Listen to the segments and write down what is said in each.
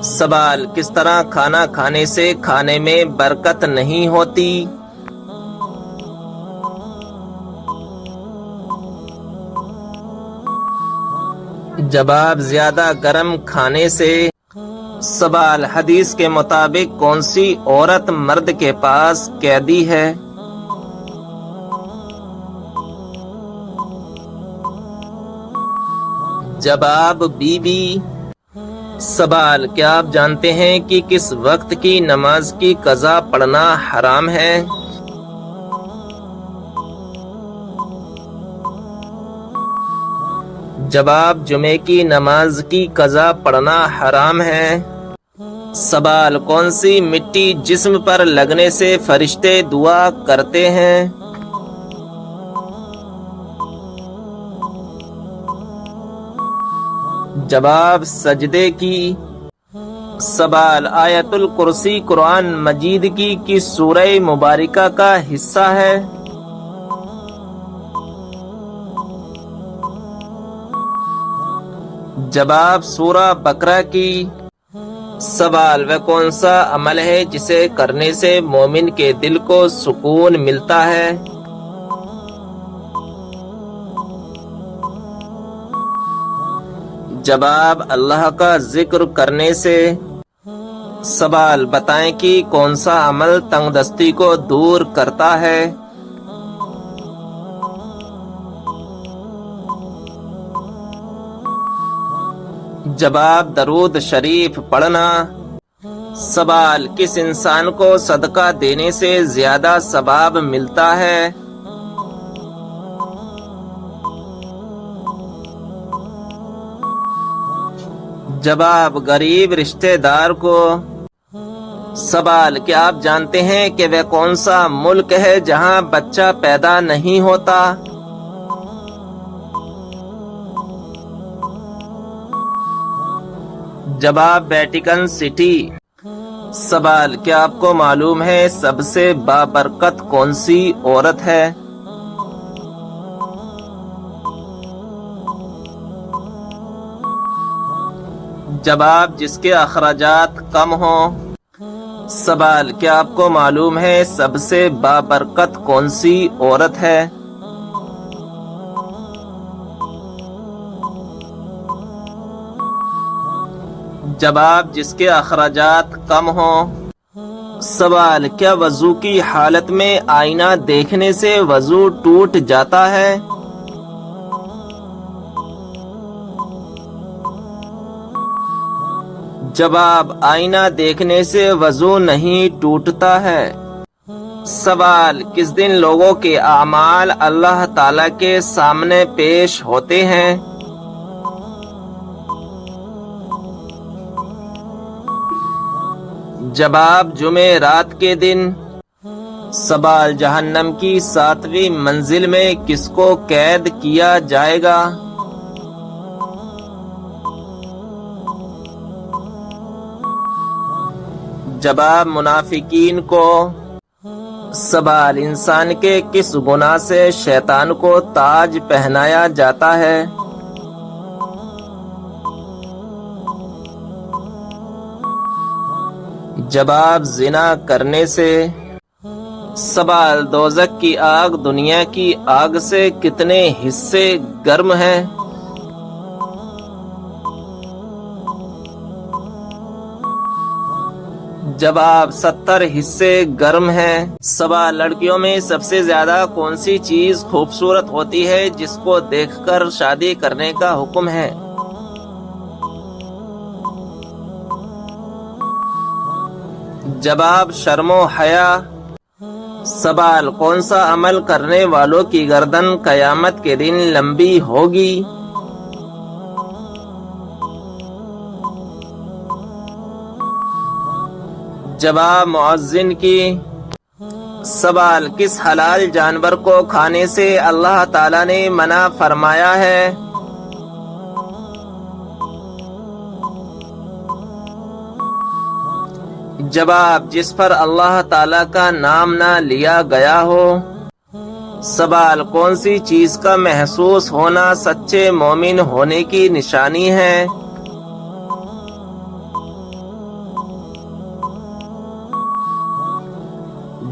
سوال، کس طرح کھانا کھانے سے کھانے میں برکت نہیں ہوتی؟ جواب، زیادہ گرم کھانے سے۔ سوال، حدیث کے مطابق کون سی عورت مرد کے پاس قیدی ہے؟ جواب، بی بی۔ سوال، کیا آپ جانتے ہیں کہ کس وقت کی نماز کی قضا پڑھنا حرام ہے؟ جواب، جمعے کی نماز کی قضا پڑھنا حرام ہے۔ سوال، کون سی مٹی جسم پر لگنے سے فرشتے دعا کرتے ہیں؟ جواب، سجدے کی۔ سوال، آیت الکرسی قرآن مجید کی کس سورہ مبارکہ کا حصہ ہے؟ جواب، سورہ بقرہ کی۔ سوال، وہ کون سا عمل ہے جسے کرنے سے مومن کے دل کو سکون ملتا ہے؟ جواب، اللہ کا ذکر کرنے سے۔ سوال، بتائیں کہ کون سا عمل تنگ دستی کو دور کرتا ہے؟ جواب، درود شریف پڑھنا۔ سوال، کس انسان کو صدقہ دینے سے زیادہ ثواب ملتا ہے؟ جواب، غریب رشتہ دار کو۔ سوال، کیا آپ جانتے ہیں کہ وہ کون سا ملک ہے جہاں بچہ پیدا نہیں ہوتا؟ جواب، ویٹیکن سٹی۔ سوال، کیا آپ کو معلوم ہے سب سے بابرکت کون سی عورت ہے؟ جواب، جس کے اخراجات کم ہوں۔ سوال، کیا آپ کو معلوم ہے سب سے بابرکت کون سی عورت ہے؟ جواب، جس کے اخراجات کم ہوں۔ سوال، کیا وضو کی حالت میں آئینہ دیکھنے سے وضو ٹوٹ جاتا ہے؟ جواب، آئینہ دیکھنے سے وضو نہیں ٹوٹتا ہے۔ سوال، کس دن لوگوں کے اعمال اللہ تعالی کے سامنے پیش ہوتے ہیں؟ جواب، جمعرات کے دن۔ سوال، جہنم کی 7ویں منزل میں کس کو قید کیا جائے گا؟ جواب، منافقین کو۔ سوال، انسان کے کس گناہ سے شیطان کو تاج پہنایا جاتا ہے؟ جواب، زنا کرنے سے۔ سوال، دوزخ کی آگ دنیا کی آگ سے کتنے حصے گرم ہے؟ جواب، 70 حصے گرم ہے۔ سوال، لڑکیوں میں سب سے زیادہ کون سی چیز خوبصورت ہوتی ہے جس کو دیکھ کر شادی کرنے کا حکم ہے؟ جواب، شرم و حیا۔ سوال، کون سا عمل کرنے والوں کی گردن قیامت کے دن لمبی ہوگی؟ جواب، مؤذن کی۔ سوال، کس حلال جانور کو کھانے سے اللہ تعالی نے منع فرمایا ہے؟ جواب، جس پر اللہ تعالی کا نام نہ لیا گیا ہو۔ سوال، کون سی چیز کا محسوس ہونا سچے مومن ہونے کی نشانی ہے؟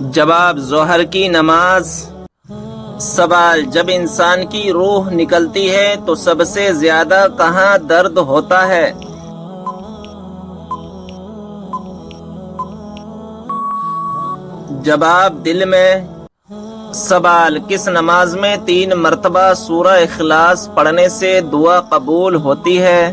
جواب ظہر کی نماز۔ سوال جب انسان کی روح نکلتی ہے تو سب سے زیادہ کہاں درد ہوتا ہے؟ جواب دل میں۔ سوال کس نماز میں 3 مرتبہ سورہ اخلاص پڑھنے سے دعا قبول ہوتی ہے؟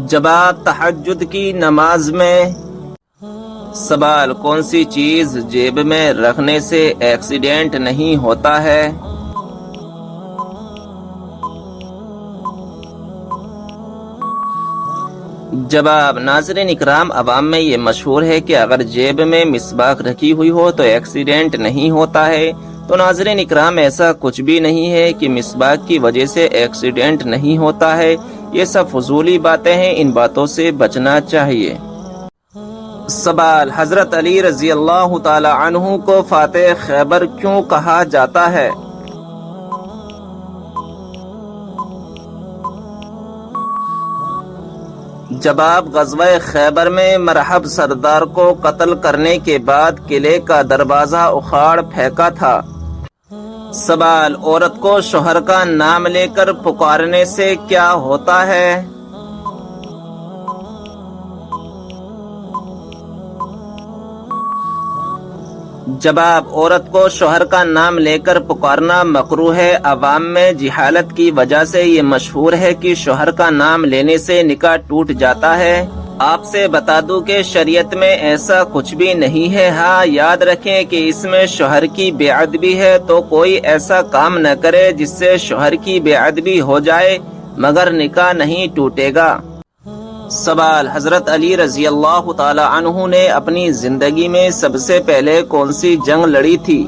جواب تہجد کی نماز میں۔ سوال کون سی چیز جیب میں رکھنے سے ایکسیڈنٹ نہیں ہوتا ہے؟ جواب ناظرین اکرام، عوام میں یہ مشہور ہے کہ اگر جیب میں مسواک رکھی ہوئی ہو تو ایکسیڈنٹ نہیں ہوتا ہے۔ تو ناظرین اکرام، ایسا کچھ بھی نہیں ہے کہ مسواک کی وجہ سے ایکسیڈنٹ نہیں ہوتا ہے۔ یہ سب فضولی باتیں ہیں، ان باتوں سے بچنا چاہیے۔ سوال حضرت علی رضی اللہ تعالی عنہ کو فاتح خیبر کیوں کہا جاتا ہے؟ جواب غزوہ خیبر میں مرحب سردار کو قتل کرنے کے بعد قلعے کا دروازہ اکھاڑ پھینکا تھا۔ سوال عورت کو شوہر کا نام لے کر پکارنے سے کیا ہوتا ہے؟ جواب عورت کو شوہر کا نام لے کر پکارنا مکروہ ہے۔ عوام میں جہالت کی وجہ سے یہ مشہور ہے کہ شوہر کا نام لینے سے نکاح ٹوٹ جاتا ہے۔ آپ سے بتا دوں کہ شریعت میں ایسا کچھ بھی نہیں ہے۔ ہاں یاد رکھیں کہ اس میں شوہر کی بے ادبی ہے، تو کوئی ایسا کام نہ کرے جس سے شوہر کی بے ادبی ہو جائے، مگر نکاح نہیں ٹوٹے گا۔ سوال حضرت علی رضی اللہ تعالی عنہ نے اپنی زندگی میں سب سے پہلے کون سی جنگ لڑی تھی؟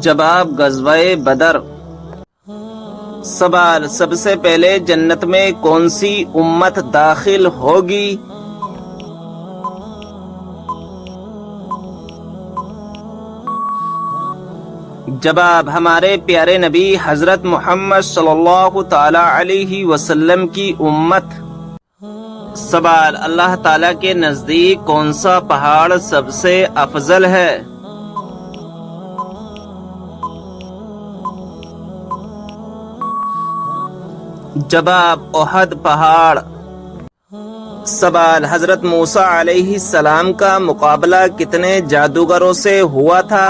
جواب غزوہ بدر۔ سوال سب سے پہلے جنت میں کون سی امت داخل ہوگی؟ جواب ہمارے پیارے نبی حضرت محمد صلی اللہ تعالی علیہ وسلم کی امت۔ سوال اللہ تعالی کے نزدیک کون سا پہاڑ سب سے افضل ہے؟ جواب احد پہاڑ۔ سوال حضرت موسیٰ علیہ السلام کا مقابلہ کتنے جادوگروں سے ہوا تھا؟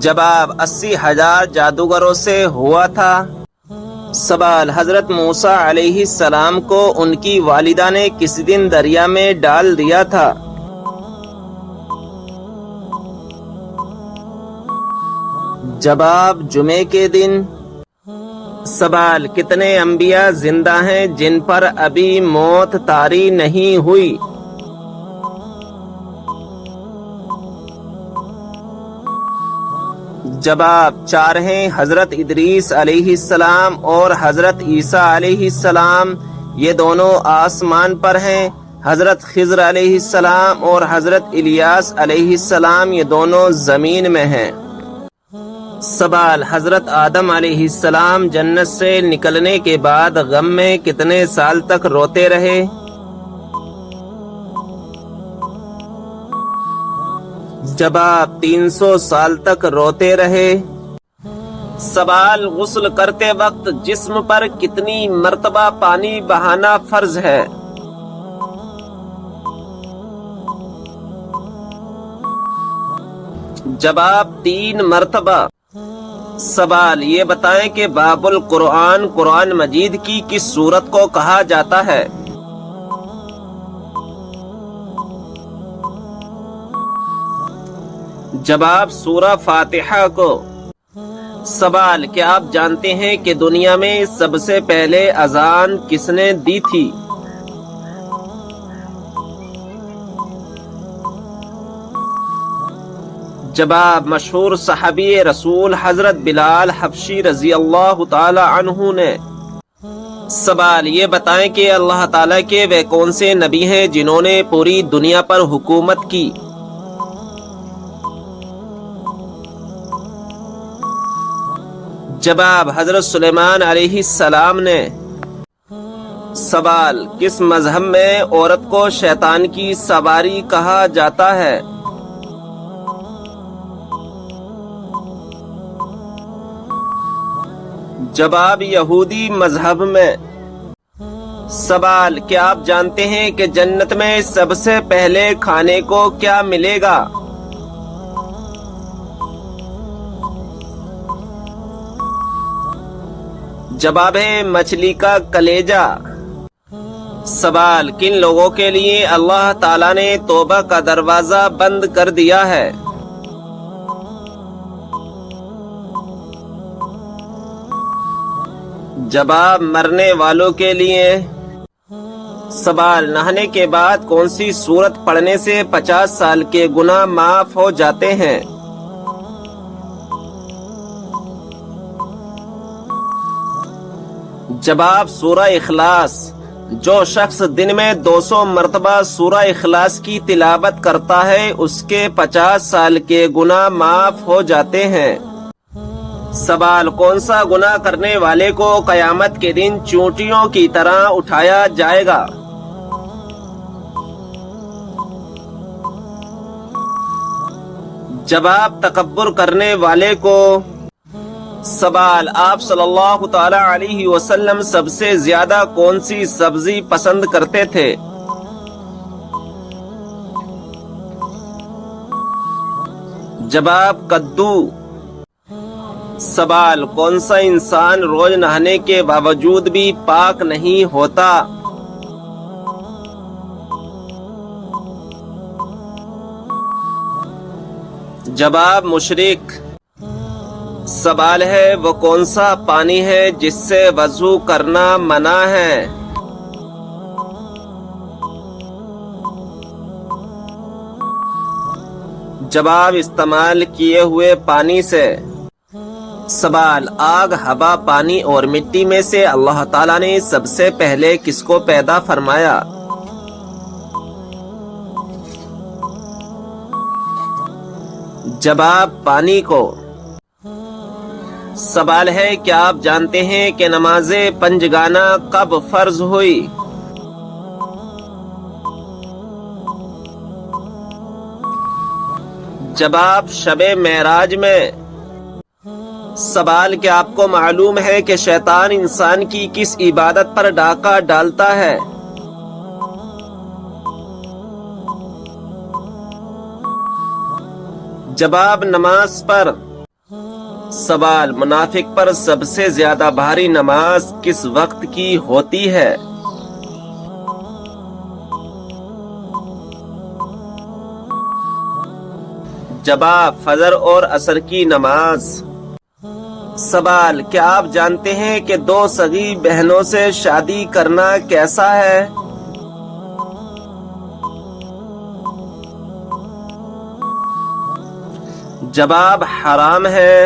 جواب 80,000 جادوگروں سے ہوا تھا۔ سوال حضرت موسیٰ علیہ السلام کو ان کی والدہ نے کس دن دریا میں ڈال دیا تھا؟ جواب جمعے کے دن۔ سوال کتنے انبیاء زندہ ہیں جن پر ابھی موت طاری نہیں ہوئی؟ جواب 4 ہیں، حضرت ادریس علیہ السلام اور حضرت عیسیٰ علیہ السلام، یہ دونوں آسمان پر ہیں۔ حضرت خضر علیہ السلام اور حضرت الیاس علیہ السلام، یہ دونوں زمین میں ہیں۔ سوال حضرت آدم علیہ السلام جنت سے نکلنے کے بعد غم میں کتنے سال تک روتے رہے؟ جواب 300 سال تک روتے رہے۔ سوال غسل کرتے وقت جسم پر کتنی مرتبہ پانی بہانا فرض ہے؟ جواب 3 مرتبہ۔ سوال یہ بتائیں کہ باب القرآن قرآن مجید کی کس سورت کو کہا جاتا ہے؟ جواب سورہ فاتحہ کو۔ سوال کیا آپ جانتے ہیں کہ دنیا میں سب سے پہلے اذان کس نے دی تھی؟ جواب مشہور صحابی رسول حضرت بلال حبشی رضی اللہ تعالی عنہ نے۔ سوال یہ بتائیں کہ اللہ تعالیٰ کے وہ کون سے نبی ہیں جنہوں نے پوری دنیا پر حکومت کی؟ جواب حضرت سلیمان علیہ السلام نے۔ سوال، کس مذہب میں عورت کو شیطان کی سواری کہا جاتا ہے؟ جواب، یہودی مذہب میں۔ سوال، کیا آپ جانتے ہیں کہ جنت میں سب سے پہلے کھانے کو کیا ملے گا؟ جواب ہے مچھلی کا کلیجہ۔ سوال، کن لوگوں کے لیے اللہ تعالیٰ نے توبہ کا دروازہ بند کر دیا ہے؟ جواب، مرنے والوں کے لیے۔ سوال، نہانے کے بعد کون سی سورت پڑھنے سے 50 سال کے گناہ معاف ہو جاتے ہیں؟ جواب، سورہ اخلاص۔ جو شخص دن میں 200 مرتبہ سورہ اخلاص کی تلاوت کرتا ہے اس کے 50 سال کے گناہ معاف ہو جاتے ہیں۔ سوال، کون سا گناہ کرنے والے کو قیامت کے دن چونٹیوں کی طرح اٹھایا جائے گا؟ جواب، تکبر کرنے والے کو۔ سوال، آپ صلی اللہ تعالی علیہ وسلم سب سے زیادہ کون سی سبزی پسند کرتے تھے؟ جواب، کدو۔ سوال، کون سا انسان روز نہانے کے باوجود بھی پاک نہیں ہوتا؟ جواب، مشرک۔ سوال ہے، وہ کون سا پانی ہے جس سے وضو کرنا منع ہے؟ جواب، استعمال کیے ہوئے پانی سے۔ سوال، آگ، ہوا، پانی اور مٹی میں سے اللہ تعالیٰ نے سب سے پہلے کس کو پیدا فرمایا؟ جواب، پانی کو۔ سوال ہے، کیا آپ جانتے ہیں کہ نماز پنجگانہ کب فرض ہوئی؟ جواب، شب معراج میں۔ سوال، کیا آپ کو معلوم ہے کہ شیطان انسان کی کس عبادت پر ڈاکہ ڈالتا ہے؟ جواب، نماز پر۔ سوال، منافق پر سب سے زیادہ بھاری نماز کس وقت کی ہوتی ہے؟ جواب، فجر اور عصر کی نماز۔ سوال، کیا آپ جانتے ہیں کہ 2 سگی بہنوں سے شادی کرنا کیسا ہے؟ جواب، حرام ہے۔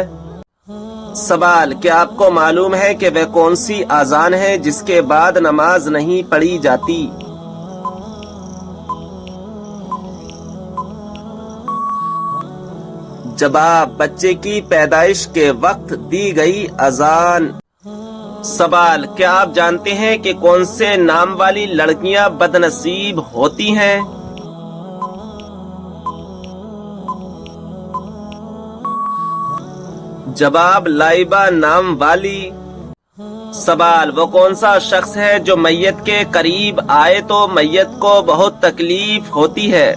سوال، کیا آپ کو معلوم ہے کہ وہ کون سی اذان ہے جس کے بعد نماز نہیں پڑھی جاتی؟ جواب، بچے کی پیدائش کے وقت دی گئی اذان۔ سوال، کیا آپ جانتے ہیں کہ کون سے نام والی لڑکیاں بدنصیب ہوتی ہیں؟ جواب، لائبہ نام والی۔ سوال، وہ کون سا شخص ہے جو میت کے قریب آئے تو میت کو بہت تکلیف ہوتی ہے؟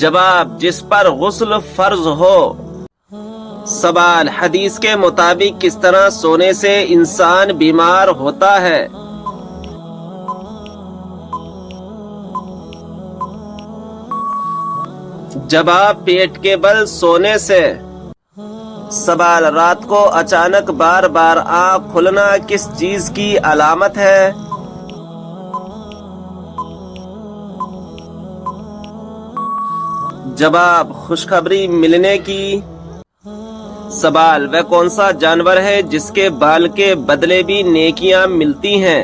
جواب، جس پر غسل فرض ہو۔ سوال، حدیث کے مطابق کس طرح سونے سے انسان بیمار ہوتا ہے؟ جواب، پیٹ کے بل سونے سے۔ سوال، رات کو اچانک بار بار آنکھ کھلنا کس چیز کی علامت ہے؟ جواب، خوشخبری ملنے کی۔ سوال، وہ کون سا جانور ہے جس کے بال کے بدلے بھی نیکیاں ملتی ہیں؟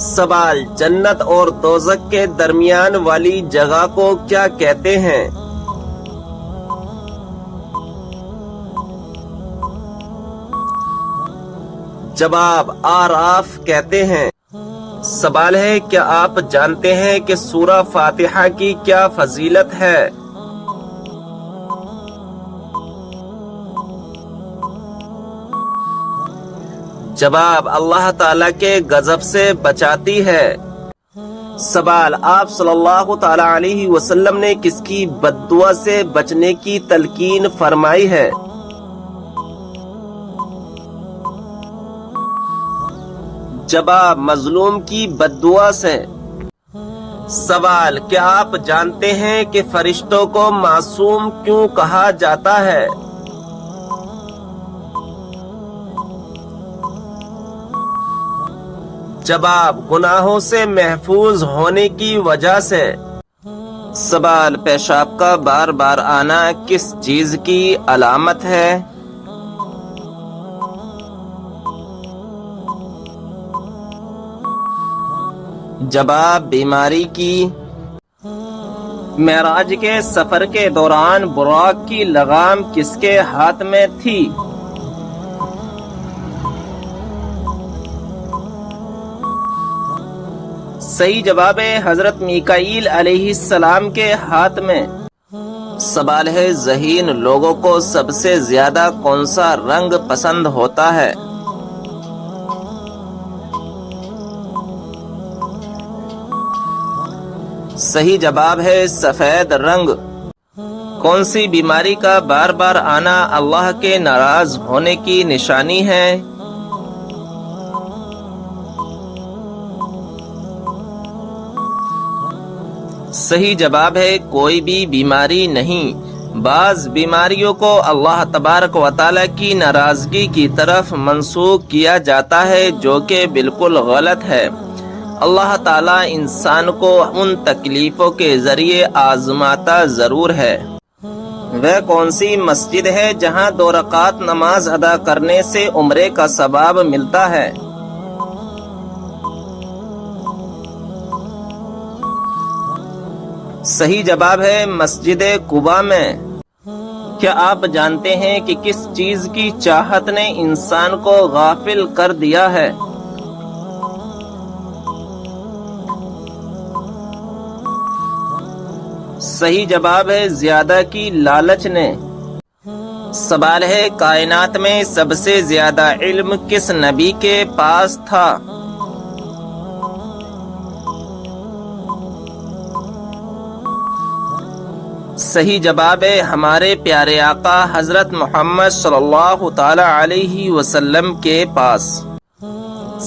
سوال، جنت اور دوزخ کے درمیان والی جگہ کو کیا کہتے ہیں؟ جواب، آراف کہتے ہیں۔ سوال ہے، کیا آپ جانتے ہیں کہ سورہ فاتحہ کی کیا فضیلت ہے؟ جواب، اللہ تعالیٰ کے غضب سے بچاتی ہے۔ سوال، آپ صلی اللہ تعالی علیہ وسلم نے کس کی بد دعا سے بچنے کی تلقین فرمائی ہے؟ جواب، مظلوم کی بد دعا سے۔ سوال، کیا آپ جانتے ہیں کہ فرشتوں کو معصوم کیوں کہا جاتا ہے؟ جواب، گناہوں سے محفوظ ہونے کی وجہ سے۔ سوال، پیشاب کا بار بار آنا کس چیز کی علامت ہے؟ جواب، بیماری کی۔ معراج کے سفر کے دوران براق کی لگام کس کے ہاتھ میں تھی؟ صحیح جواب ہے حضرت میکائیل علیہ السلام کے ہاتھ میں۔ سوال ہے، ذہین لوگوں کو سب سے زیادہ کون سا رنگ پسند ہوتا ہے؟ صحیح جواب ہے سفید رنگ۔ کون سی بیماری کا بار بار آنا اللہ کے ناراض ہونے کی نشانی ہے؟ صحیح جواب ہے کوئی بھی بیماری نہیں۔ بعض بیماریوں کو اللہ تبارک و تعالی کی ناراضگی کی طرف منسوخ کیا جاتا ہے، جو کہ بالکل غلط ہے۔ اللہ تعالیٰ انسان کو ان تکلیفوں کے ذریعے آزماتا ضرور ہے۔ وہ کون سی مسجد ہے جہاں 2 رکعت نماز ادا کرنے سے عمرے کا ثواب ملتا ہے؟ صحیح جواب ہے مسجد قباء میں۔ کیا آپ جانتے ہیں کہ کس چیز کی چاہت نے انسان کو غافل کر دیا ہے؟ صحیح جواب ہے زیادہ کی لالچ نے۔ سوال ہے، کائنات میں سب سے زیادہ علم کس نبی کے پاس تھا؟ صحیح جواب ہے ہمارے پیارے آقا حضرت محمد صلی اللہ تعالی علیہ وسلم کے پاس۔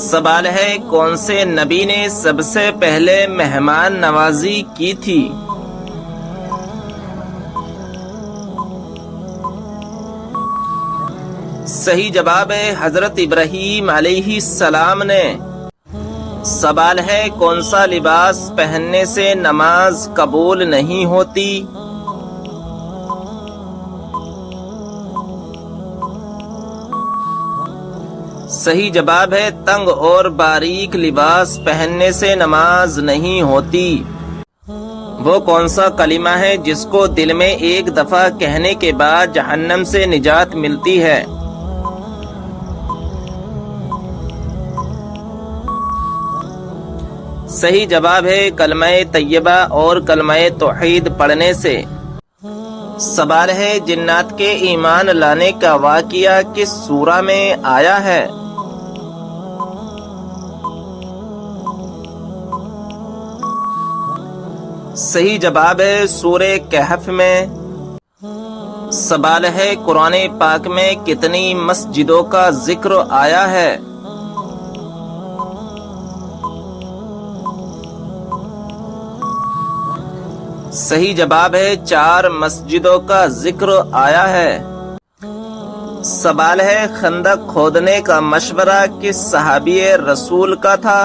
سوال ہے، کون سے نبی نے سب سے پہلے مہمان نوازی کی تھی؟ صحیح جواب ہے حضرت ابراہیم علیہ السلام نے۔ سوال ہے، کون سا لباس پہننے سے نماز قبول نہیں ہوتی؟ صحیح جواب ہے تنگ اور باریک لباس پہننے سے نماز نہیں ہوتی۔ وہ کون سا کلمہ ہے جس کو دل میں ایک دفعہ کہنے کے بعد جہنم سے نجات ملتی ہے؟ صحیح جواب ہے کلمہ طیبہ اور کلمہ توحید پڑھنے سے۔ سوال ہے، جنات کے ایمان لانے کا واقعہ کس سورہ میں آیا ہے؟ صحیح جواب ہے سورہ کہف میں۔ سوال ہے، قرآن پاک میں کتنی مسجدوں کا ذکر آیا ہے؟ صحیح جواب ہے 4 مسجدوں کا ذکر آیا ہے۔ سوال ہے، خندق کھودنے کا مشورہ کس صحابی رسول کا تھا؟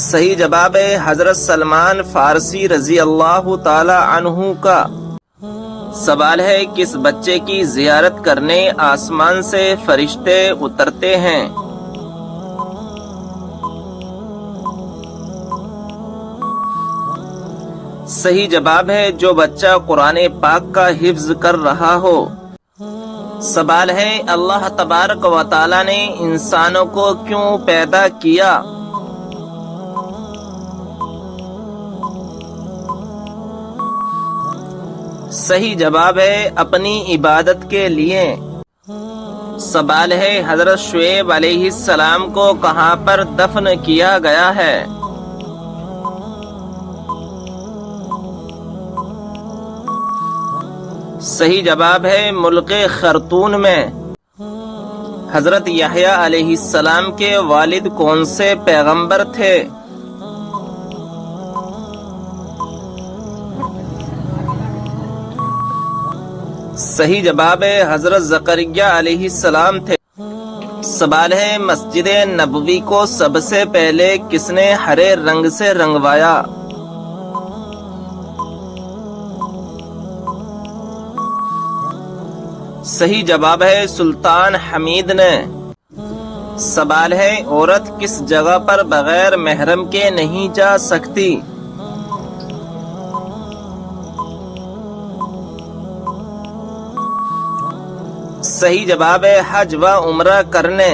صحیح جواب ہے حضرت سلمان فارسی رضی اللہ تعالی عنہ کا۔ سوال ہے کس بچے کی زیارت کرنے آسمان سے فرشتے اترتے ہیں؟ صحیح جواب ہے جو بچہ قرآن پاک کا حفظ کر رہا ہو۔ سوال ہے اللہ تبارک و تعالی نے انسانوں کو کیوں پیدا کیا؟ صحیح جواب ہے اپنی عبادت کے لیے۔ سوال ہے حضرت شعیب علیہ السلام کو کہاں پر دفن کیا گیا ہے؟ صحیح جواب ہے ملک خرطون میں۔ حضرت یحییٰ علیہ السلام کے والد کون سے پیغمبر تھے؟ صحیح جواب ہے حضرت زکریا علیہ السلام تھے۔ سوال ہے مسجد نبوی کو سب سے پہلے کس نے ہرے رنگ سے رنگوایا؟ صحیح جواب ہے سلطان حمید نے۔ سوال ہے عورت کس جگہ پر بغیر محرم کے نہیں جا سکتی؟ صحیح جواب ہے حج و عمرہ کرنے۔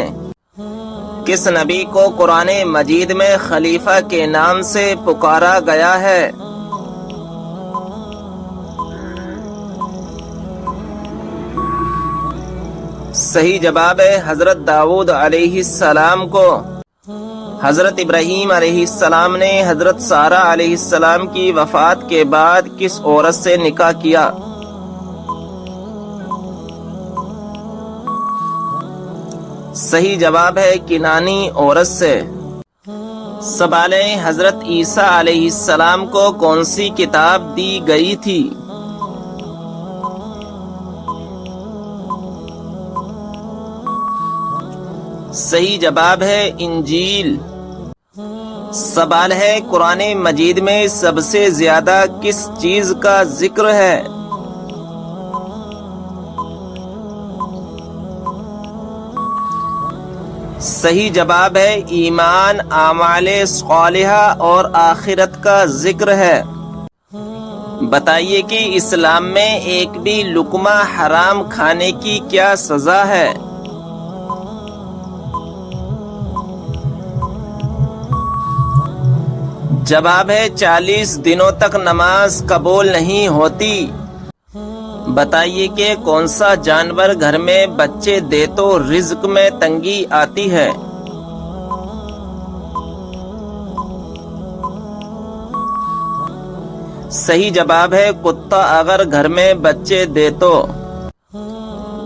کس نبی کو قرآن مجید میں خلیفہ کے نام سے پکارا گیا ہے؟ صحیح جواب ہے حضرت داؤد علیہ السلام کو۔ حضرت ابراہیم علیہ السلام نے حضرت سارہ علیہ السلام کی وفات کے بعد کس عورت سے نکاح کیا؟ صحیح جواب ہے کنانی عورت سے۔ سوال ہے حضرت عیسیٰ علیہ السلام کو کون سی کتاب دی گئی تھی؟ صحیح جواب ہے انجیل۔ سوال ہے قرآن مجید میں سب سے زیادہ کس چیز کا ذکر ہے؟ صحیح جواب ہے ایمان، اعمال صالحہ اور آخرت کا ذکر ہے۔ بتائیے کہ اسلام میں ایک بھی لقمہ حرام کھانے کی کیا سزا ہے؟ جواب ہے 40 دنوں تک نماز قبول نہیں ہوتی۔ بتائیے کہ کون سا جانور گھر میں بچے دے تو رزق میں تنگی آتی ہے؟ صحیح جواب ہے کتا اگر گھر میں بچے دے تو۔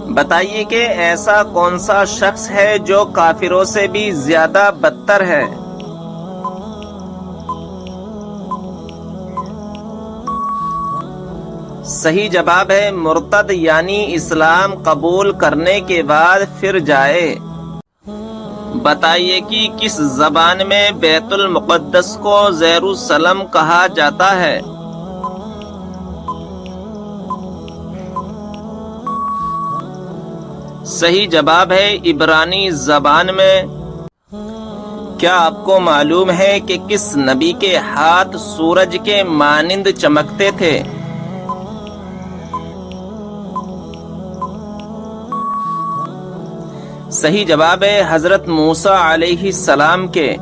بتائیے کہ ایسا کون سا شخص ہے جو کافروں سے بھی زیادہ بدتر ہے؟ صحیح جواب ہے مرتد یعنی اسلام قبول کرنے کے بعد پھر جائے۔ بتائیے کہ کس زبان میں بیت المقدس کو یروشلم کہا جاتا ہے؟ صحیح جواب ہے عبرانی زبان میں۔ کیا آپ کو معلوم ہے کہ کس نبی کے ہاتھ سورج کے مانند چمکتے تھے؟ صحیح جواب ہے حضرت موسیٰ علیہ السلام کے۔